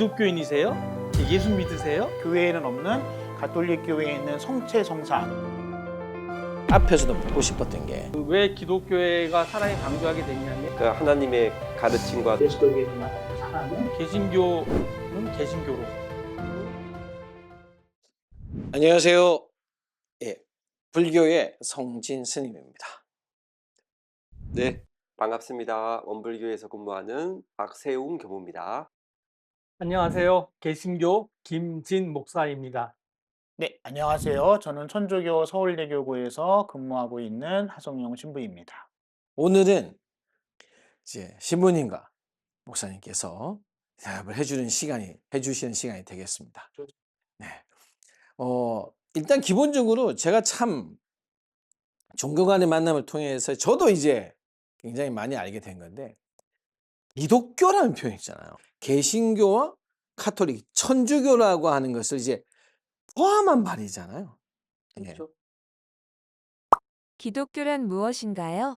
기독교인이세요? 예수 믿으세요? 교회에는 없는 가톨릭 교회에 있는 성체 성사. 앞에서도 묻고 싶었던 게 왜 기독교회가 사랑이 강조하게 됐냐면 그 하나님의 가르침과 그리스도에게만 사랑은 개신교는 개신교로 안녕하세요. 예, 불교의 성진 스님입니다. 네, 반갑습니다. 원불교에서 근무하는 박세웅 교무입니다. 안녕하세요. 개신교 김진 목사입니다. 네, 안녕하세요. 저는 천주교 서울대교구에서 근무하고 있는 하성용 신부입니다. 오늘은 이제 신부님과 목사님께서 대답을 해주시는 시간이 되겠습니다. 네. 일단 기본적으로 제가 참 종교 간의 만남을 통해서 저도 이제 굉장히 많이 알게 된 건데, 기독교라는 표현 있잖아요. 개신교와 카톨릭, 천주교라고 하는 것을 이제 포함한 말이잖아요. 예. 그렇죠? 기독교란 무엇인가요?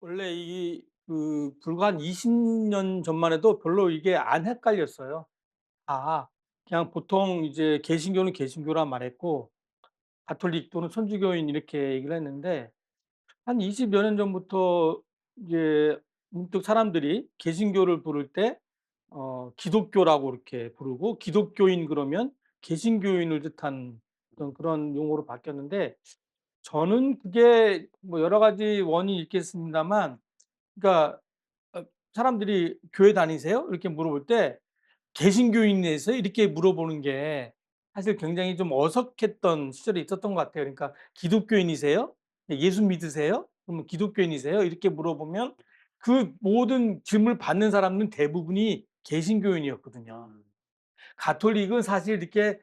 원래 불과 한 20년 전만 해도 별로 이게 안 헷갈렸어요. 그냥 보통 이제 개신교는 개신교라 말했고 가톨릭 또는 천주교인 이렇게 얘기를 했는데 한 20여 년 전부터 이제 문득 사람들이 개신교를 부를 때 기독교라고 이렇게 부르고 기독교인 그러면 개신교인을 뜻한 어떤 그런 용어로 바뀌었는데 저는 그게 뭐 여러 가지 원인이 있겠습니다만 그러니까 사람들이 "교회 다니세요?" 이렇게 물어볼 때 "개신교인이세요?" 이렇게 물어보는 게 사실 굉장히 좀 어색했던 시절이 있었던 것 같아요. 그러니까 "기독교인이세요? 예수 믿으세요? 그러면 기독교인이세요?" 이렇게 물어보면 그 모든 질문을 받는 사람은 대부분이 개신교인이었거든요. 가톨릭은 사실 이렇게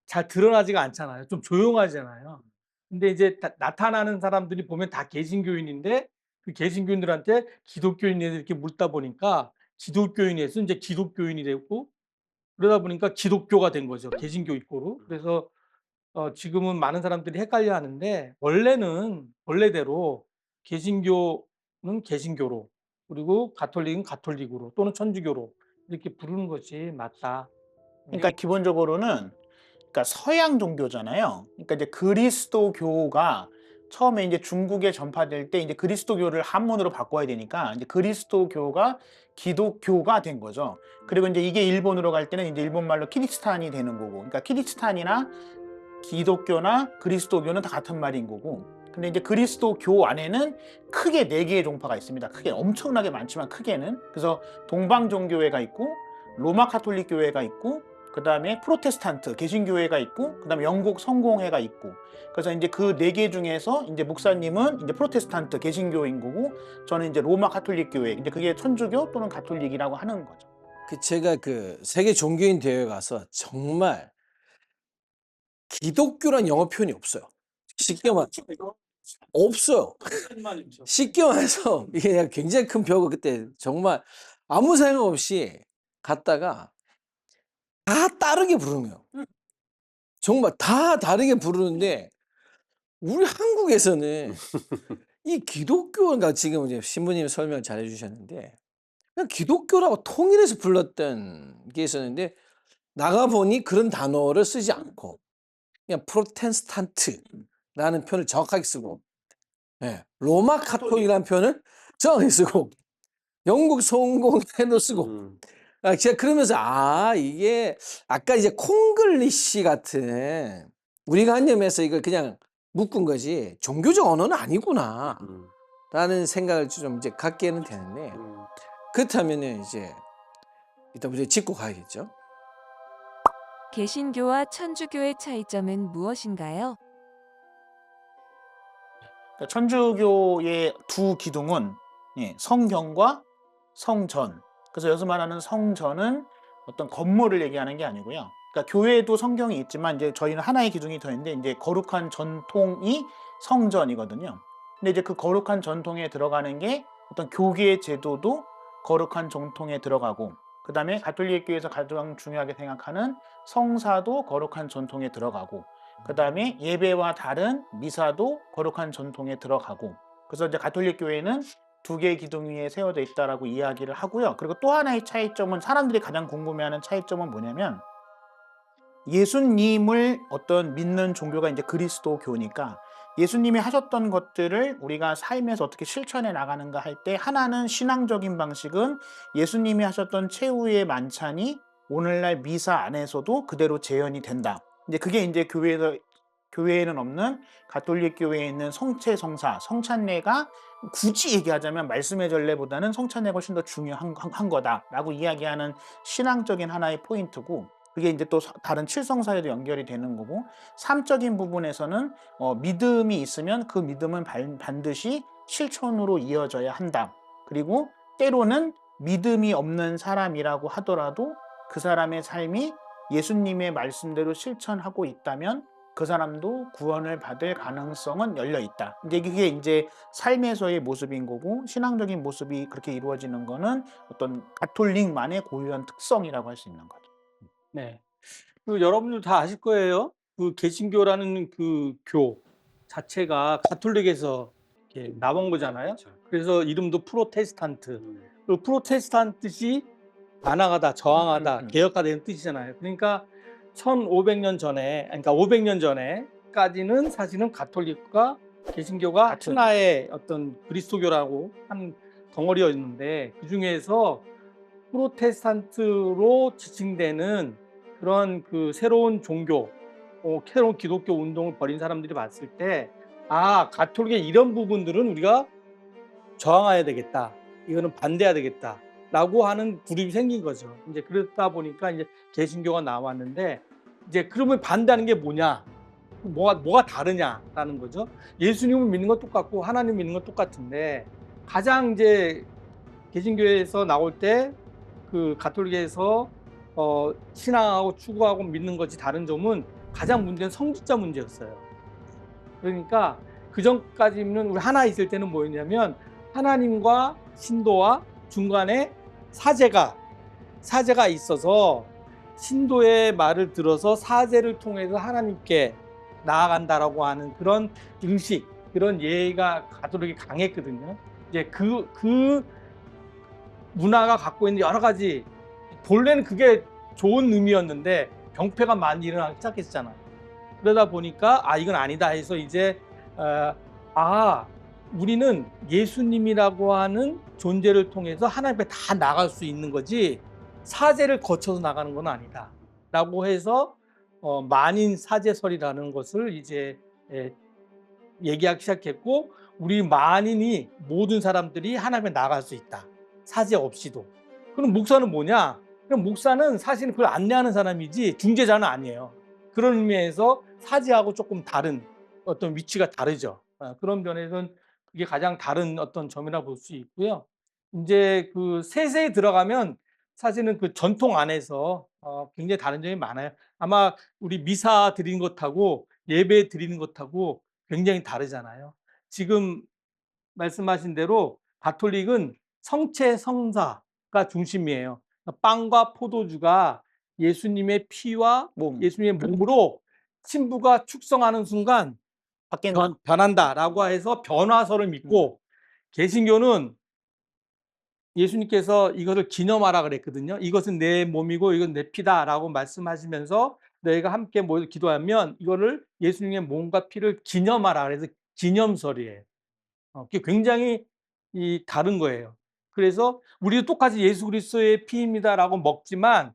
잘 드러나지가 않잖아요. 좀 조용하잖아요. 근데 이제 나타나는 사람들이 보면 다 개신교인인데 그 개신교인들한테 기독교인이냐 이렇게 묻다 보니까 기독교인에서 이제 기독교인이 되고 그러다 보니까 기독교가 된 거죠. 개신교 이꼬로. 그래서 지금은 많은 사람들이 헷갈려 하는데 원래는 원래대로 개신교는 개신교로 그리고 가톨릭은 가톨릭으로 또는 천주교로 이렇게 부르는 것이 맞다. 그러니까 기본적으로는 그러니까 서양 종교잖아요. 그러니까 이제 그리스도교가 처음에 이제 중국에 전파될 때 이제 그리스도교를 한문으로 바꿔야 되니까 이제 그리스도교가 기독교가 된 거죠. 그리고 이제 이게 일본으로 갈 때는 이제 일본말로 키리스탄이 되는 거고. 그러니까 키리스탄이나 기독교나 그리스도교는 다 같은 말인 거고. 근데 이제 그리스도교 안에는 크게 4개의 종파가 있습니다. 크게 엄청나게 많지만 크게는. 그래서 동방종교회가 있고 로마 카톨릭 교회가 있고 그다음에 프로테스탄트 개신교회가 있고 그다음에 영국 성공회가 있고. 그래서 이제 그 4개 중에서 이제 목사님은 이제 프로테스탄트 개신교인 거고 저는 이제 로마 카톨릭 교회. 이제 그게 천주교 또는 가톨릭이라고 하는 거죠. 제가 그 세계 종교인 대회에 가서 정말 기독교란 영어 표현이 없어요. 쉽게 말 없어요. 쉽게 말해서 이게 내가 굉장히 큰 벽을 그때 정말 아무 생각 없이 갔다가 다 다르게 부르는 거예요. 정말 다 다르게 부르는데 우리 한국에서는 이 기독교가 지금 이제 신부님이 설명 잘 해주셨는데 그냥 기독교라고 통일해서 불렀던 게 있었는데 나가 보니 그런 단어를 쓰지 않고 그냥 프로테스탄트라는 표현을 정확하게 쓰고, 예, 로마 카톨릭이라는 표현을 정확하게 쓰고, 영국 성공회도 쓰고, 제가 그러면서 이게 아까 이제 콩글리시 같은 우리가 한념해서 이걸 그냥 묶은 거지 종교적 언어는 아니구나 라는 생각을 좀 이제 갖게는 되는데, 그렇다면은 이제 이따 우리가 짚고 가야겠죠. 개신교와 천주교의 차이점은 무엇인가요? 그러니까 천주교의 두 기둥은 성경과 성전. 그래서 여기서 말하는 성전은 어떤 건물을 얘기하는 게 아니고요. 그러니까 교회에도 성경이 있지만 이제 저희는 하나의 기둥이 더 있는데 이제 거룩한 전통이 성전이거든요. 근데 이제 그 거룩한 전통에 들어가는 게 어떤 교계의 제도도 거룩한 전통에 들어가고 그 다음에 가톨릭 교회에서 가장 중요하게 생각하는 성사도 거룩한 전통에 들어가고 그 다음에 예배와 다른 미사도 거룩한 전통에 들어가고 그래서 이제 가톨릭 교회는 두 개의 기둥 위에 세워져 있다라고 이야기를 하고요. 그리고 또 하나의 차이점은 사람들이 가장 궁금해하는 차이점은 뭐냐면 예수님을 어떤 믿는 종교가 이제 그리스도교니까 예수님이 하셨던 것들을 우리가 삶에서 어떻게 실천해 나가는가 할 때 하나는 신앙적인 방식은 예수님이 하셨던 최후의 만찬이 오늘날 미사 안에서도 그대로 재현이 된다. 이제 그게 이제 교회에는 없는 가톨릭 교회에 있는 성체 성사 성찬례가 굳이 얘기하자면 말씀의 전례보다는 성찬례가 훨씬 더 중요한 한 거다라고 이야기하는 신앙적인 하나의 포인트고 그게 이제 또 다른 칠성사에도 연결이 되는 거고 삶적인 부분에서는 믿음이 있으면 그 믿음은 반드시 실천으로 이어져야 한다. 그리고 때로는 믿음이 없는 사람이라고 하더라도 그 사람의 삶이 예수님의 말씀대로 실천하고 있다면 그 사람도 구원을 받을 가능성은 열려 있다. 이제 그게 이제 삶에서의 모습인 거고 신앙적인 모습이 그렇게 이루어지는 거는 어떤 가톨릭만의 고유한 특성이라고 할 수 있는 거죠. 네. 그 여러분들 다 아실 거예요. 그 개신교라는 그 교 자체가 가톨릭에서 이렇게 나온 거잖아요. 그래서 이름도 프로테스탄트. 그 프로테스탄트시 반항하다, 저항하다, 개혁하다 이런 뜻이잖아요. 그러니까 1500년 전에, 그러니까 500년 전에까지는 사실은 가톨릭과 개신교가 같은. 하나의 어떤 그리스도교라고 한 덩어리였는데 그 중에서 프로테스탄트로 지칭되는 그런 그 새로운 종교, 새로운 기독교 운동을 벌인 사람들이 봤을 때, 아, 가톨릭의 이런 부분들은 우리가 저항해야 되겠다. 이거는 반대해야 되겠다. 라고 하는 그룹이 생긴 거죠. 이제 그러다 보니까 이제 개신교가 나왔는데, 이제 그러면 반대하는 게 뭐냐? 뭐가 다르냐라는 거죠. 예수님을 믿는 건 똑같고 하나님 믿는 건 똑같은데, 가장 이제 개신교에서 나올 때 그 가톨릭에서 신앙하고 추구하고 믿는 것이 다른 점은 가장 문제는 성직자 문제였어요. 그러니까 그 전까지는 우리 하나 있을 때는 뭐였냐면 하나님과 신도와 중간에 사제가 있어서 신도의 말을 들어서 사제를 통해서 하나님께 나아간다라고 하는 그런 의식, 그런 예의가 가톨릭이 강했거든요. 이제 그 문화가 갖고 있는 여러 가지, 본래는 그게 좋은 의미였는데 병폐가 많이 일어나기 시작했잖아요. 그러다 보니까 이건 아니다 해서 이제 우리는 예수님이라고 하는 존재를 통해서 하나님 앞에 다 나갈 수 있는 거지 사제를 거쳐서 나가는 건 아니다 라고 해서 만인 사제설이라는 것을 이제 얘기하기 시작했고, 우리 만인이 모든 사람들이 하나님 앞에 나갈 수 있다, 사제 없이도. 그럼 목사는 뭐냐? 그럼 목사는 사실은 그걸 안내하는 사람이지 중재자는 아니에요. 그런 의미에서 사제하고 조금 다른 어떤 위치가 다르죠. 그런 면에서는 그게 가장 다른 어떤 점이라고 볼 수 있고요. 이제 그 세세에 들어가면 사실은 그 전통 안에서 굉장히 다른 점이 많아요. 아마 우리 미사 드리는 것하고 예배 드리는 것하고 굉장히 다르잖아요. 지금 말씀하신 대로 가톨릭은 성체 성사가 중심이에요. 빵과 포도주가 예수님의 피와 몸. 예수님의 몸으로 신부가 축성하는 순간 바뀐다. 변한다라고 해서 변화설을 믿고, 개신교는 예수님께서 이것을 기념하라 그랬거든요. 이것은 내 몸이고 이건 내 피다라고 말씀하시면서 너희가 함께 모여 기도하면 이거를 예수님의 몸과 피를 기념하라 그래서 기념설이에요. 그게 굉장히 다른 거예요. 그래서 우리도 똑같이 예수 그리스도의 피입니다라고 먹지만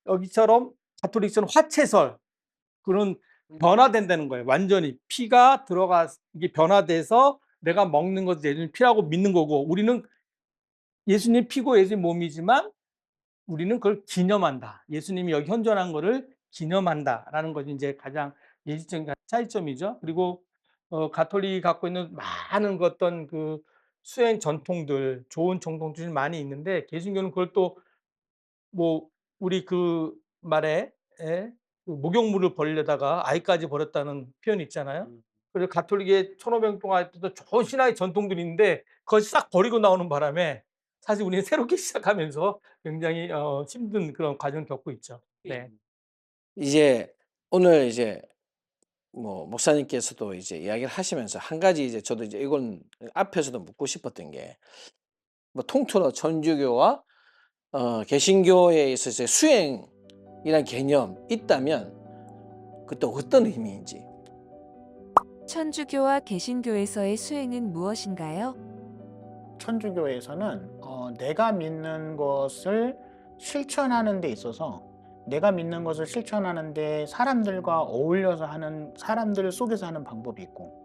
여기처럼 가톨릭처럼 화채설, 그런 변화된다는 거예요. 완전히 피가 이게 변화돼서 내가 먹는 것이 예수님 피라고 믿는 거고, 우리는 예수님 피고 예수님 몸이지만 우리는 그걸 기념한다. 예수님이 여기 현존한 거를 기념한다라는 것이 이제 가장 예시적인 차이점이죠. 그리고 가톨릭이 갖고 있는 많은 어떤 그 수행 전통들, 좋은 전통들이 많이 있는데 개신교는 그걸 또 뭐 우리 그 말에 그 목욕물을 버리려다가 아이까지 버렸다는 표현이 있잖아요. 그래서 가톨릭의 1500년 동안 했던 좋은 신앙의 전통들이 있는데 그걸 싹 버리고 나오는 바람에 사실 우리는 새롭게 시작하면서 굉장히 힘든 그런 과정을 겪고 있죠. 네. 이제 오늘 이제 뭐 목사님께서도 이제 이야기를 하시면서 한 가지 이제 저도 이제 이건 앞에서도 묻고 싶었던 게 뭐 통틀어 천주교와 개신교에 있어서 수행이란 개념 있다면 그때 어떤 의미인지. 천주교와 개신교에서의 수행은 무엇인가요? 천주교에서는 내가 믿는 것을 실천하는 데 있어서 내가 믿는 것을 실천하는데 사람들과 어울려서 하는 사람들 속에서 하는 방법이 있고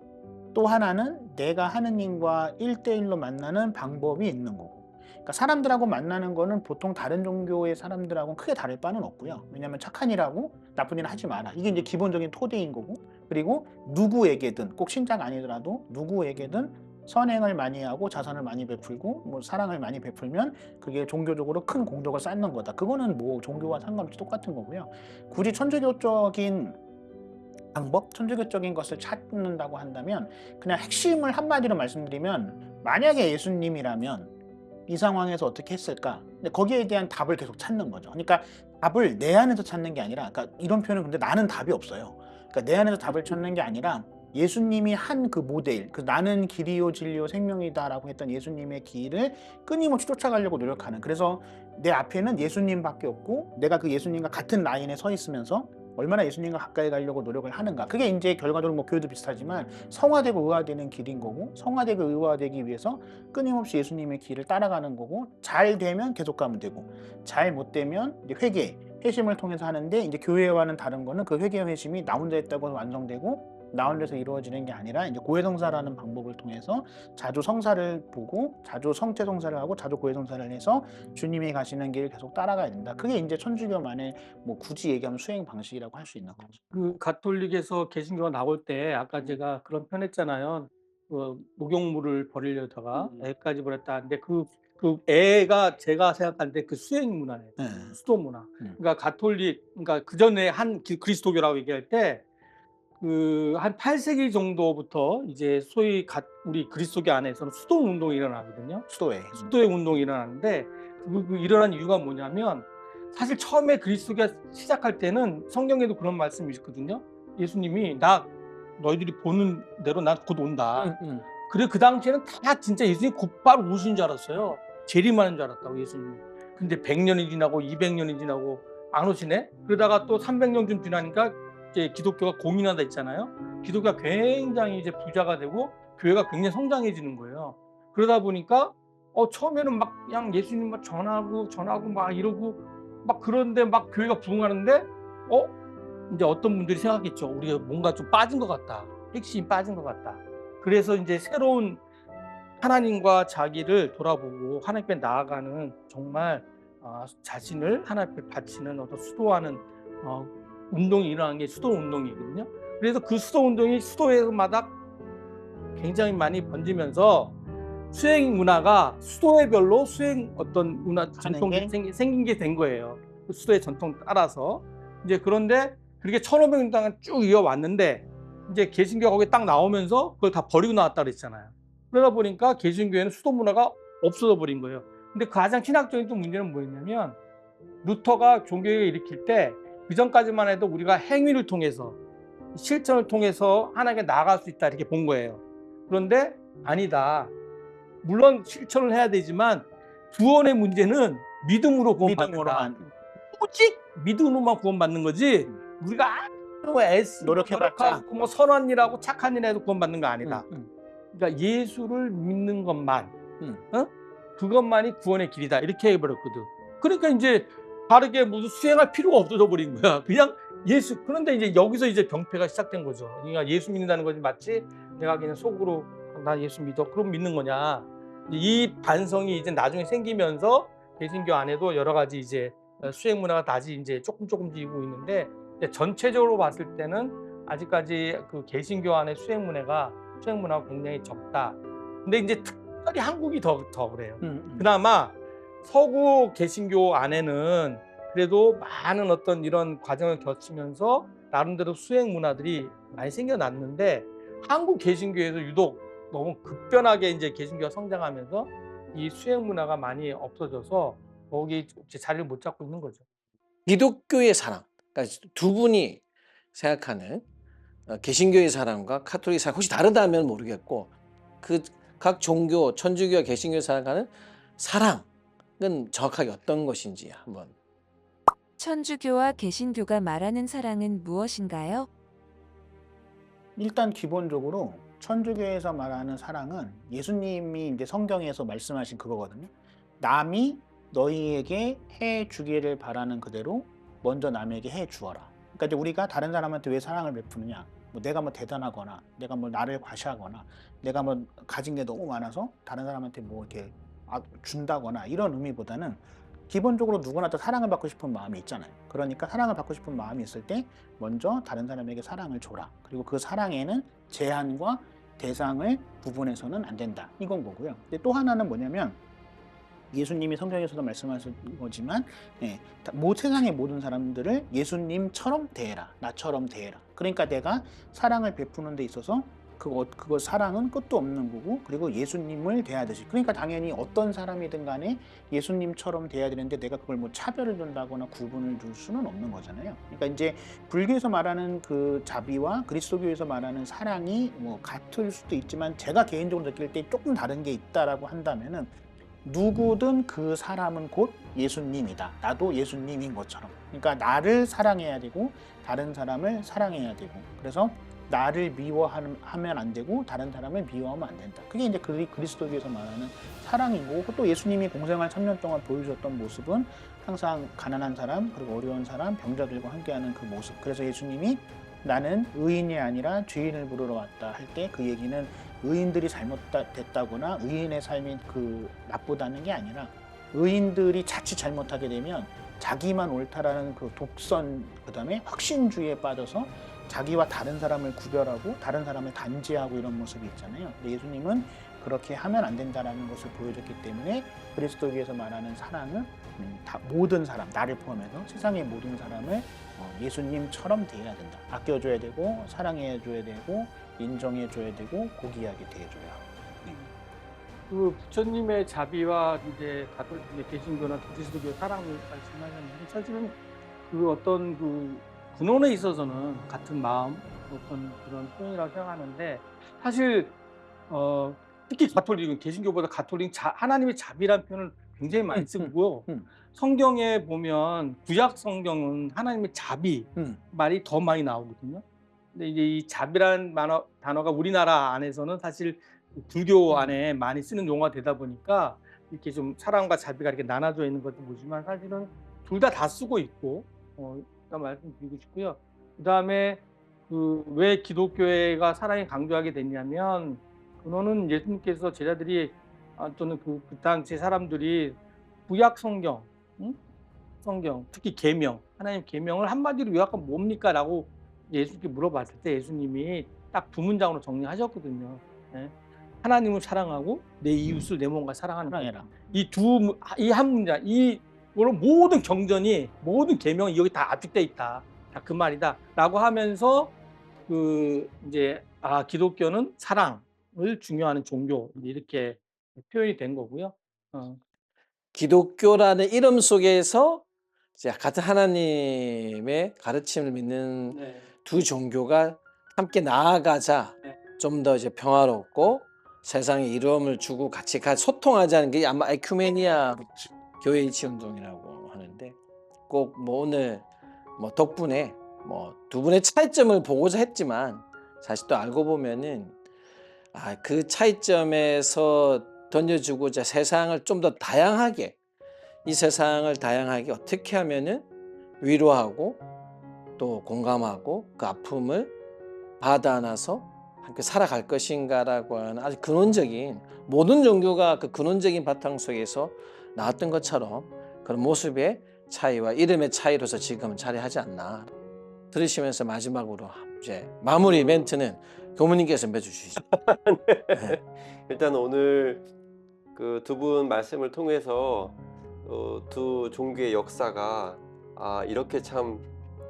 또 하나는 내가 하느님과 1대1로 만나는 방법이 있는 거고 그러니까 사람들하고 만나는 거는 보통 다른 종교의 사람들하고는 크게 다를 바는 없고요. 왜냐하면 착한 일하고 나쁜 일 하지 마라. 이게 이제 기본적인 토대인 거고 그리고 누구에게든 꼭 신자가 아니더라도 누구에게든 선행을 많이 하고 자선을 많이 베풀고 뭐 사랑을 많이 베풀면 그게 종교적으로 큰 공덕을 쌓는 거다. 그거는 뭐 종교와 상관없이 똑같은 거고요. 굳이 천주교적인 방법, 천주교적인 것을 찾는다고 한다면 그냥 핵심을 한마디로 말씀드리면 만약에 예수님이라면 이 상황에서 어떻게 했을까? 근데 거기에 대한 답을 계속 찾는 거죠. 그러니까 답을 내 안에서 찾는 게 아니라 그러니까 이런 표현은 근데 나는 답이 없어요. 그러니까 내 안에서 답을 찾는 게 아니라 예수님이 한 그 모델, 그 나는 길이요 진리요 생명이다라고 했던 예수님의 길을 끊임없이 쫓아가려고 노력하는. 그래서 내 앞에는 예수님밖에 없고 내가 그 예수님과 같은 라인에 서 있으면서 얼마나 예수님과 가까이 가려고 노력을 하는가. 그게 이제 결과적으로 뭐 교회도 비슷하지만 성화되고 의화되는 길인 거고 성화되고 의화되기 위해서 끊임없이 예수님의 길을 따라가는 거고 잘 되면 계속 가면 되고 잘 못 되면 이제 회심을 통해서 하는데 이제 교회와는 다른 거는 그 회개와 회심이 나 혼자 했다고 해서 완성되고 나 혼자서 이루어지는 게 아니라 이제 고해성사라는 방법을 통해서 자주 성사를 보고 자주 성체 성사를 하고 자주 고해성사를 해서 주님이 가시는 길을 계속 따라가야 된다. 그게 이제 천주교만의 뭐 굳이 얘기하면 수행 방식이라고 할 수 있는 거죠. 그 가톨릭에서 개신교가 나올 때 아까 제가 그런 표현 했잖아요. 목욕물을 버리려다가 애까지 버렸다. 근데 그 애가 제가 생각할 때 그 수행 문화예요. 네. 수도 문화. 그러니까 가톨릭, 그러니까 그 전에 한 그리스도교라고 얘기할 때 그 한 8세기 정도부터 이제 소위 우리 그리스도교 안에서는 수도 운동이 일어나거든요. 수도회. 수도의 운동이 일어나는데 그 일어난 이유가 뭐냐면 사실 처음에 그리스도가 시작할 때는 성경에도 그런 말씀이 있거든요. 예수님이 너희들이 보는 대로 난 곧 온다. 그래 그 당시에는 다 진짜 예수님이 곧바로 오신 줄 알았어요. 재림하는 줄 알았다고 예수님이. 근데 100년이 지나고 200년이 지나고 안 오시네. 그러다가 또 300년 좀 지나니까 이제 기독교가 공인하다 했잖아요. 기독교가 굉장히 이제 부자가 되고 교회가 굉장히 성장해지는 거예요. 그러다 보니까 처음에는 막 그냥 예수님 막 전하고 막 이러고 막 그런데 막 교회가 부흥하는데 이제 어떤 분들이 생각했죠. 우리가 뭔가 좀 빠진 것 같다. 핵심이 빠진 것 같다. 그래서 이제 새로운 하나님과 자기를 돌아보고 하나님께 나아가는 정말 자신을 하나님께 바치는 어떤 수도하는 운동이 일어난 게 수도 운동이거든요. 그래서 그 수도 운동이 수도회마다 굉장히 많이 번지면서 수행 문화가 수도회별로 수행 어떤 문화 전통이 생긴 게 된 거예요. 그 수도의 전통 따라서. 이제 그런데 그렇게 1500년 동안 쭉 이어왔는데 이제 개신교가 거기 딱 나오면서 그걸 다 버리고 나왔다 그랬잖아요. 그러다 보니까 개신교에는 수도 문화가 없어져 버린 거예요. 근데 가장 신학적인 또 문제는 뭐였냐면 루터가 종교개혁을 일으킬 때 그전까지만 해도 우리가 행위를 통해서 실천을 통해서 하나님께 나아갈 수 있다 이렇게 본 거예요. 그런데 아니다. 물론 실천을 해야 되지만 구원의 문제는 믿음으로 구원받는다. 오직 믿음으로만 구원받는 거지 우리가 노력해봤자 뭐 선한 일하고 착한 일해도 구원받는 거 아니다. 그러니까 예수를 믿는 것만 그것만이 구원의 길이다 이렇게 해버렸거든. 그러니까 이제 다르게 무슨 수행할 필요가 없어져 버린 거야. 그냥 예수. 그런데 이제 여기서 이제 병폐가 시작된 거죠. 그러니까 예수 믿는다는 거지 맞지? 내가 그냥 속으로 나 예수 믿어. 그럼 믿는 거냐? 이 반성이 이제 나중에 생기면서 개신교 안에도 여러 가지 이제 수행 문화가 다시 이제 조금 지고 있는데 전체적으로 봤을 때는 아직까지 그 개신교 안의 수행 문화가 굉장히 적다. 근데 이제 특별히 한국이 더 그래요. 그나마 서구 개신교 안에는 그래도 많은 어떤 이런 과정을 거치면서 나름대로 수행 문화들이 많이 생겨났는데 한국 개신교에서 유독 너무 급변하게 이제 개신교가 성장하면서 이 수행 문화가 많이 없어져서 거기 자리를 못 잡고 있는 거죠. 기독교의 사랑. 그러니까 두 분이 생각하는 개신교의 사랑과 카톨릭 사랑 혹시 다르다면 모르겠고 그 각 종교 천주교와 개신교의 사랑하는 사랑은 정확하게 어떤 것인지 한번. 천주교와 개신교가 말하는 사랑은 무엇인가요? 일단 기본적으로 천주교에서 말하는 사랑은 예수님이 이제 성경에서 말씀하신 그거거든요. 남이 너희에게 해 주기를 바라는 그대로 먼저 남에게 해 주어라. 그러니까 이제 우리가 다른 사람한테 왜 사랑을 베푸느냐? 뭐 내가 뭐 대단하거나, 내가 뭐 나를 과시하거나, 내가 뭐 가진 게 너무 많아서 다른 사람한테 뭐 이렇게 준다거나 이런 의미보다는 기본적으로 누구나 다 사랑을 받고 싶은 마음이 있잖아요. 그러니까 사랑을 받고 싶은 마음이 있을 때 먼저 다른 사람에게 사랑을 줘라. 그리고 그 사랑에는 제한과 대상을 구분해서는 안 된다. 이건 거고요. 근데 또 하나는 뭐냐면 예수님이 성경에서도 말씀하신 거지만 세상의 모든 사람들을 예수님처럼 대해라. 나처럼 대해라. 그러니까 내가 사랑을 베푸는 데 있어서 그거 사랑은 끝도 없는 거고 그리고 예수님을 대하듯이 그러니까 당연히 어떤 사람이든 간에 예수님처럼 대해야 되는데 내가 그걸 뭐 차별을 둔다거나 구분을 둘 수는 없는 거잖아요. 그러니까 이제 불교에서 말하는 그 자비와 그리스도교에서 말하는 사랑이 뭐 같을 수도 있지만 제가 개인적으로 느낄 때 조금 다른 게 있다라고 한다면은 누구든 그 사람은 곧 예수님이다. 나도 예수님인 것처럼. 그러니까 나를 사랑해야 되고 다른 사람을 사랑해야 되고 그래서 나를 미워하면 안 되고 다른 사람을 미워하면 안 된다. 그게 이제 그리스도교에서 말하는 사랑이고 또 예수님이 공생활 3년 동안 보여주셨던 모습은 항상 가난한 사람 그리고 어려운 사람 병자들과 함께하는 그 모습. 그래서 예수님이 나는 의인이 아니라 죄인을 부르러 왔다 할 때 그 얘기는 의인들이 잘못됐다거나 의인의 삶이 나쁘다는 게 아니라 의인들이 자칫 잘못하게 되면 자기만 옳다라는 그 독선 그다음에 확신주의에 빠져서 자기와 다른 사람을 구별하고 다른 사람을 단죄하고 이런 모습이 있잖아요. 근데 예수님은 그렇게 하면 안 된다라는 것을 보여줬기 때문에 그리스도교에서 말하는 사랑은 다 모든 사람, 나를 포함해서 세상의 모든 사람을 예수님처럼 대해야 된다. 아껴줘야 되고 사랑해줘야 되고 인정해줘야 되고 고귀하게 대해줘야 하고. 그 부처님의 자비와 이제 가톨릭 개신교나 그리스도교 사랑을 말씀하셨는데 사실은 그 어떤 그 근원에 있어서는 같은 마음 어떤 그런 표현이라고 생각하는데 사실 특히 가톨릭은 개신교보다 가톨릭 하나님의 자비라는 표현을 굉장히 많이 쓰고요. 성경에 보면 구약 성경은 하나님의 자비 말이 더 많이 나오거든요. 근데 이제 이 자비라는 단어가 우리나라 안에서는 사실 불교 안에 많이 쓰는 용어가 되다 보니까 이렇게 좀 사랑과 자비가 이렇게 나눠져 있는 것도 보지만 사실은 둘 다 쓰고 있고 일단 말씀드리고 싶고요. 그다음에 왜 기독교회가 사랑이 강조하게 됐냐면 그거는 예수님께서 제자들이 또는 그 당시 사람들이 구약 성경, 성경 특히 계명, 하나님 계명을 한마디로 요약하면 뭡니까라고 예수님께 물어봤을 때 예수님이 딱 두 문장으로 정리하셨거든요. 네. 하나님을 사랑하고 내 이웃을 내 몸과 사랑하는 사랑해라. 이 한 문장, 모든 경전이 모든 계명이 여기 다 압축돼 있다. 다 그 말이다라고 하면서 이제 기독교는 사랑을 중요하는 종교 이렇게 표현이 된 거고요. 기독교라는 이름 속에서 이제 같은 하나님의 가르침을 믿는 네. 두 종교가 함께 나아가자 네. 좀 더 이제 평화롭고 세상에 이름을 주고 같이 소통하자는 게 아마 에큐메니아 교회 일치 운동이라고 하는데 꼭 뭐 오늘 뭐 덕분에 뭐 두 분의 차이점을 보고자 했지만 사실 또 알고 보면은 그 차이점에서 던져주고자 세상을 좀 더 다양하게 이 세상을 다양하게 어떻게 하면은 위로하고 또 공감하고 그 아픔을 받아 안아서 함께 살아갈 것인가라고 하는 아주 근원적인 모든 종교가 그 근원적인 바탕 속에서 나왔던 것처럼 그런 모습의 차이와 이름의 차이로서 지금은 자리하지 않나. 들으시면서 마지막으로 이제 마무리 멘트는 교무님께서 맺어주시죠. 네. 일단 오늘 그 두 분 말씀을 통해서 두 종교의 역사가 이렇게 참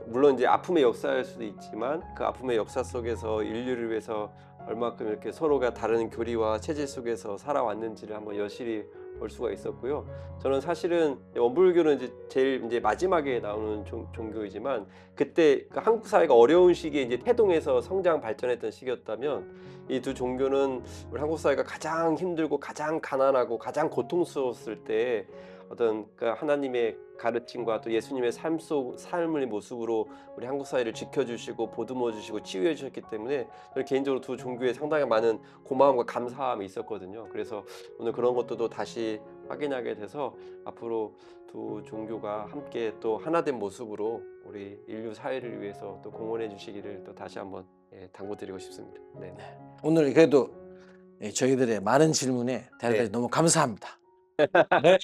물론 이제 아픔의 역사일 수도 있지만 그 아픔의 역사 속에서 인류를 위해서 얼마큼 이렇게 서로가 다른 교리와 체질 속에서 살아왔는지를 한번 여실히 볼 수가 있었고요. 저는 사실은 원불교는 이제 제일 이제 마지막에 나오는 종교이지만 그때 그 한국 사회가 어려운 시기에 이제 태동해서 성장 발전했던 시기였다면 이 두 종교는 우리 한국 사회가 가장 힘들고 가장 가난하고 가장 고통스러웠을 때 어떤 그 하나님의 가르침과 또 예수님의 삶의 모습으로 우리 한국 사회를 지켜주시고 보듬어 주시고 치유해 주셨기 때문에 저는 개인적으로 두 종교에 상당히 많은 고마움과 감사함이 있었거든요. 그래서 오늘 그런 것들도 다시 확인하게 돼서 앞으로 두 종교가 함께 또 하나된 모습으로 우리 인류 사회를 위해서 또 공헌해 주시기를 또 다시 한번 당부드리고 싶습니다. 네. 오늘 그래도 저희들의 많은 질문에 대답해 네. 너무 감사합니다. 네.